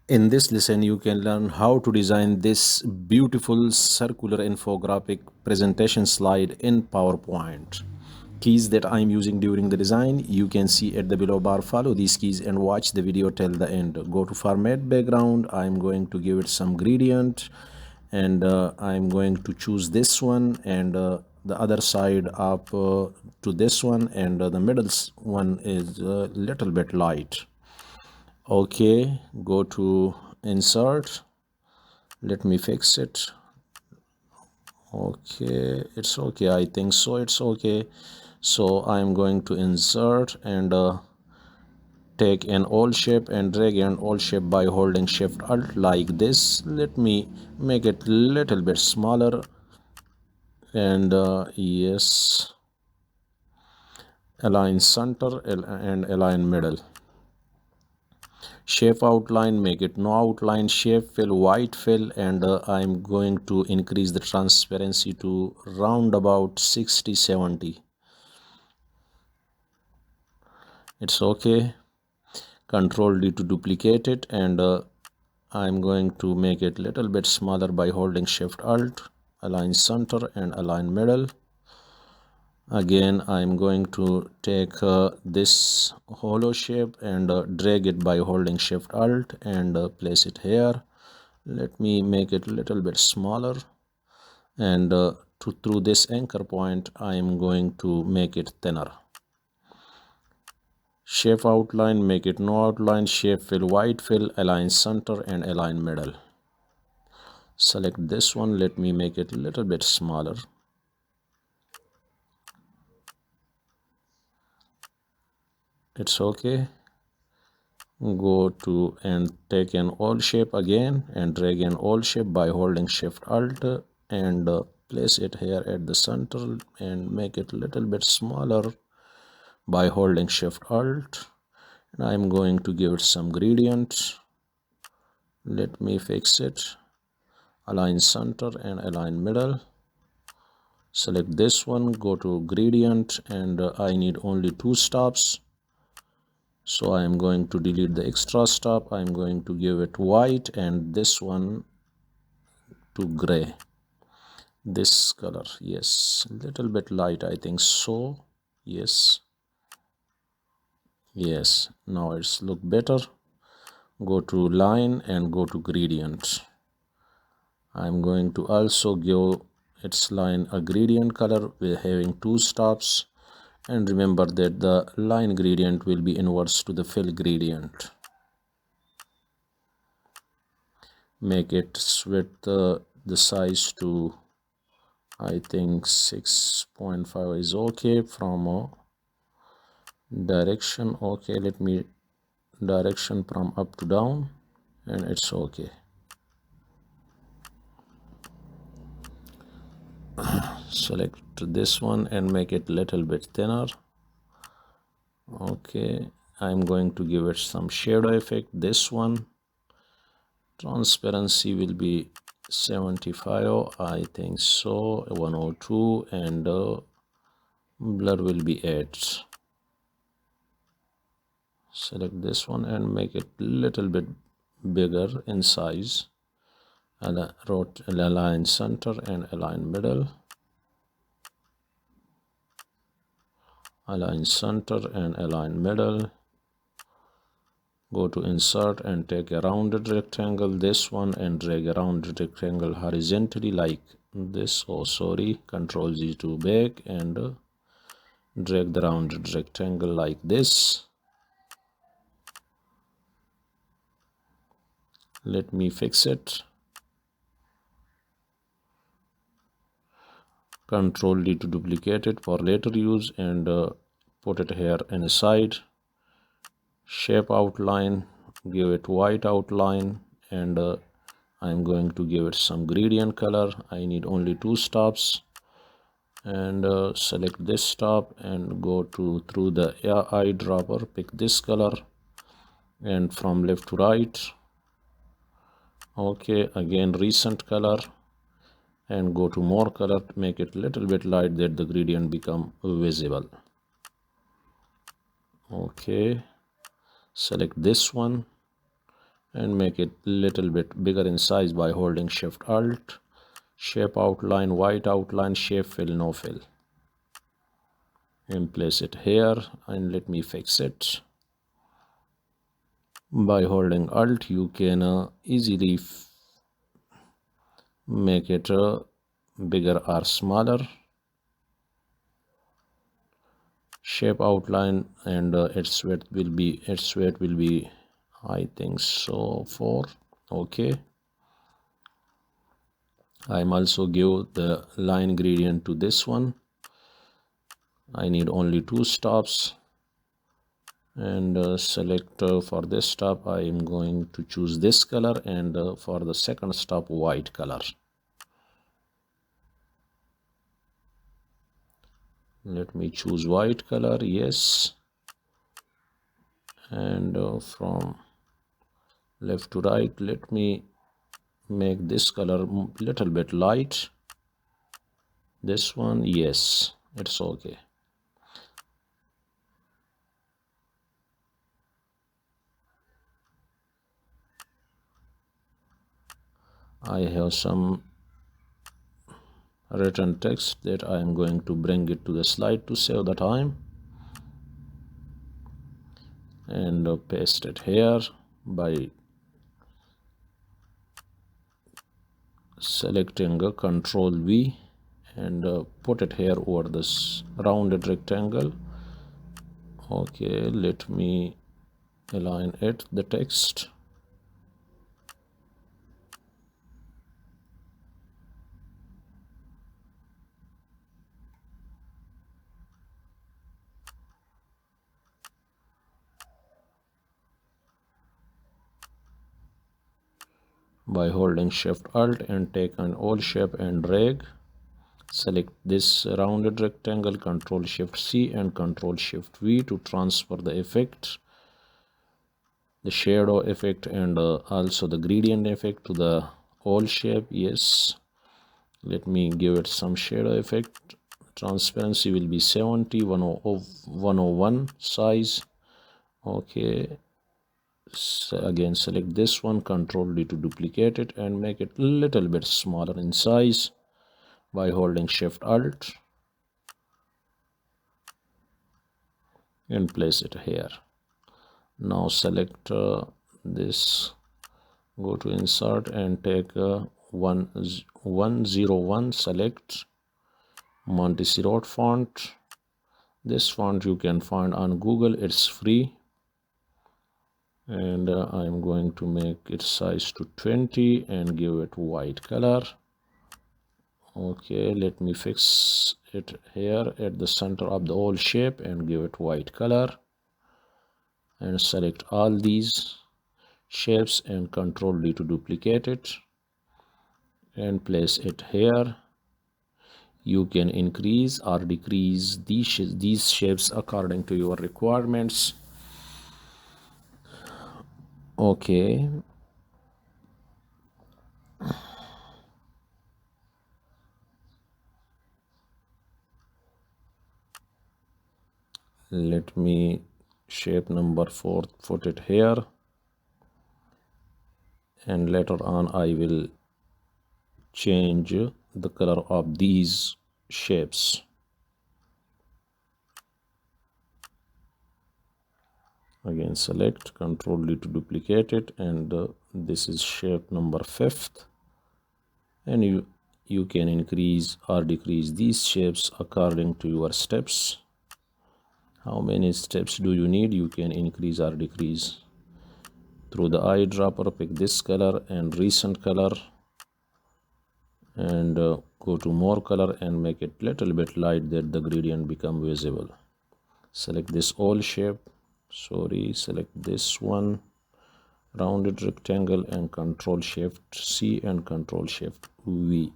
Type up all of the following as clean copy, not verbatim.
In this lesson, you can learn how to design this beautiful circular infographic presentation slide in PowerPoint. Keys that I'm using during the design, you can see at the below bar. Follow these keys and watch the video till the end. Go to format background. I'm going to give it some gradient, and I'm going to choose this one, and the other side up to this one, and the middle one is a little bit light. Okay, go to insert. Let me fix it. Okay, it's okay. I think so. It's okay. So I'm going to insert and take an all shape and drag an all shape by holding shift alt like this. Let me make it little bit smaller, and yes, align center and align middle. Shape outline, make it no outline. Shape fill, white fill, and I'm going to increase the transparency to round about 60-70. It's okay. Control D to duplicate it, and I'm going to make it little bit smaller by holding shift alt, align center and align middle. Again, I'm going to take this hollow shape and drag it by holding shift alt and place it here. Let me make it a little bit smaller, and through this anchor point I am going to make it thinner. Shape outline, make it no outline. Shape fill, white fill, align center and align middle. Select this one. Let me make it a little bit smaller. It's okay. Go to and take an all shape again and drag an all shape by holding shift alt and place it here at the center and make it a little bit smaller by holding shift alt. And I'm going to give it some gradient. Let me fix it. Align center and align middle. Select this one, go to gradient, and I need only 2 stops. So I am going to delete the extra stop. I'm going to give it white and this one to gray. This color, yes, little bit light, I think so. Yes, yes, now it's look better. Go to line and go to gradient. I'm going to also give its line a gradient color with having 2 stops, and remember that the line gradient will be inverse to the fill gradient. Make it width the size to, I think 6.5 is okay. From direction, okay, let me direction from up to down, and it's okay. Select this one and make it little bit thinner. Okay, I'm going to give it some shadow effect. This one, transparency will be 75, I think so, 102, and blur will be 8. Select this one and make it little bit bigger in size. Align center and align middle. Align center and align middle. Go to insert and take a rounded rectangle, this one, and drag a rounded rectangle horizontally like this. Oh sorry, Control Z to back, and drag the rounded rectangle like this. Let me fix it. Control D to duplicate it for later use, and put it here inside. Shape outline, give it white outline, and I'm going to give it some gradient color. I need only 2 stops, and select this stop and go to through the eyedropper, pick this color, and from left to right. Okay, again recent color, and go to more color, make it little bit light that the gradient become visible. Okay, select this one and make it little bit bigger in size by holding Shift Alt. Shape outline, white outline, shape fill, no fill, and place it here, and let me fix it. By holding Alt you can easily make it bigger or smaller. Shape outline, and its width will be I think so 4. Okay, I'm also give the line gradient to this one. I need only 2 stops, and select for this stop I am going to choose this color, and for the second stop white color. Let me choose white color, yes, and from left to right let me make this color little bit light. This one, yes, it's okay. I have some written text that I am going to bring it to the slide to save the time, and paste it here by selecting a Control V, and put it here over this rounded rectangle. Okay, let me align it, the text. By holding Shift Alt and take an all shape and drag, select this rounded rectangle, Control Shift C and Control Shift V to transfer the effect, the shadow effect, and also the gradient effect to the all shape. Yes, let me give it some shadow effect. Transparency will be 70, 101 size. Okay, so again select this one, Control D to duplicate it and make it a little bit smaller in size by holding Shift Alt and place it here. Now select this, go to insert and take 101, select Montserrat font. This font you can find on Google, it's free, and I'm going to make its size to 20 and give it white color. Okay, let me fix it here at the center of the whole shape and give it white color, and select all these shapes and Control D to duplicate it and place it here. You can increase or decrease these shapes according to your requirements. Okay, let me shape number 4 put it here, and later on I will change the color of these shapes. Again select Control D to duplicate it, and this is shape number 5th, and you can increase or decrease these shapes according to your steps. How many steps do you need? You can increase or decrease. Through the eyedropper, pick this color and recent color, and go to more color and make it little bit light that the gradient become visible. Select this all shape, select this one, rounded rectangle, and Control Shift C and Control Shift V.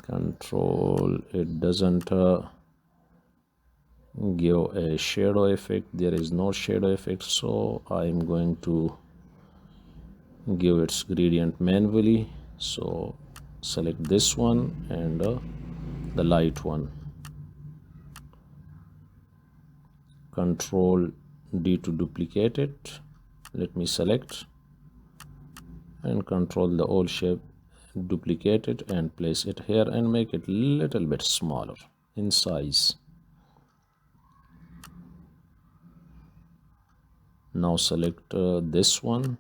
Control, it doesn't give a shadow effect. There is no shadow effect, so I'm going to give its gradient manually. So select this one and the light one, Control D to duplicate it. Let me select and control the all shape, duplicate it and place it here and make it little bit smaller in size. Now select this one.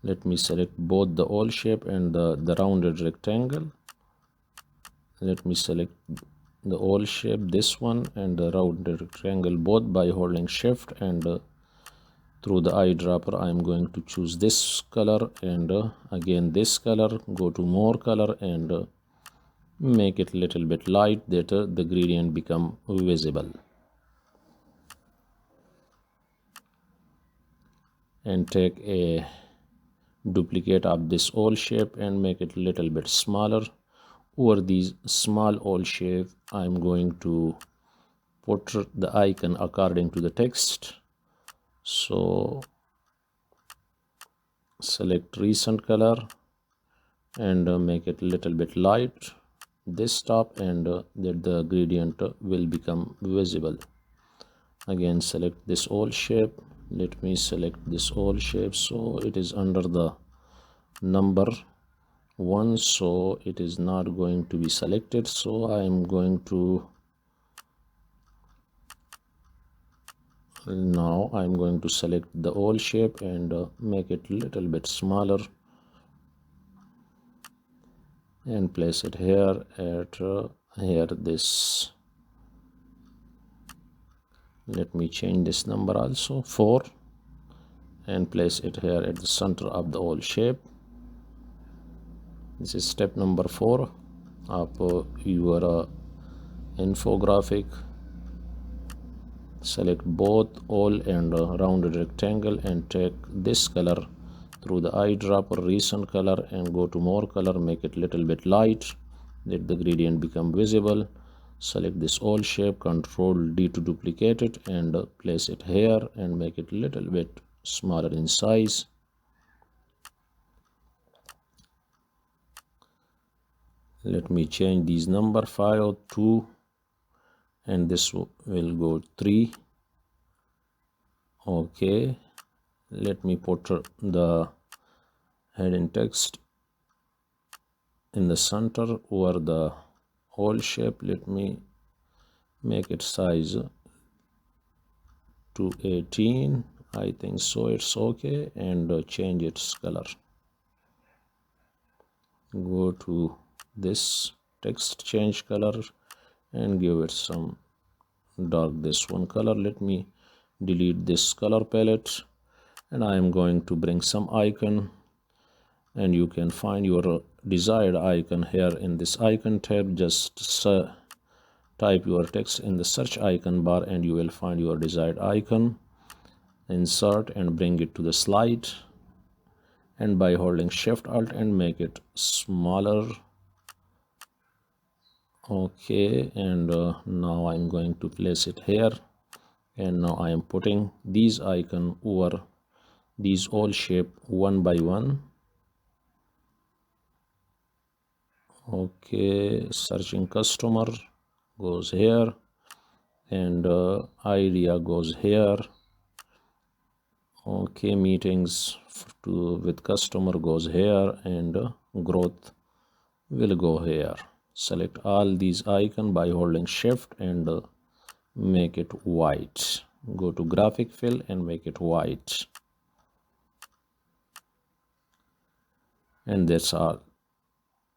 Let me select both the all shape and the rounded rectangle. Let me select the all shape, this one, and the rounded rectangle both by holding shift, and through the eyedropper I am going to choose this color and again this color. Go to more color and make it little bit light that the gradient become visible. And take a duplicate of this all shape and make it little bit smaller. Over these small all shape I am going to put the icon according to the text. So select recent color and make it little bit light this top, and that the gradient will become visible. Again select this all shape. Let me select this all shape so it is under the number 1, so it is not going to be selected. So I am going to now I'm going to select the all shape and make it little bit smaller and place it here at here this. Let me change this number also 4 and place it here at the center of the all shape. This is step number 4 of your infographic. Select both all and rounded rectangle and take this color through the eyedropper, recent color, and go to more color, make it little bit light, let the gradient become visible. Select this all shape, control D to duplicate it and place it here and make it little bit smaller in size. Let me change these number 5, 2, and this will go 3. Okay, let me put the heading text in the center over the all shape. Let me make it size to 18. I think so it's okay, and change its color. Go to this text, change color and give it some dark this one color. Let me delete this color palette and I am going to bring some icon, and you can find your desired icon here in this icon tab. Just type your text in the search icon bar and you will find your desired icon. Insert and bring it to the slide, and by holding shift alt and make it smaller. Okay, and now I'm going to place it here, and now I am putting these icon over these all shape one by one. Okay, searching customer goes here, and idea goes here. Okay, meetings with customer goes here, and growth will go here. Select all these icon by holding shift and make it white. Go to graphic fill and make it white, and that's all.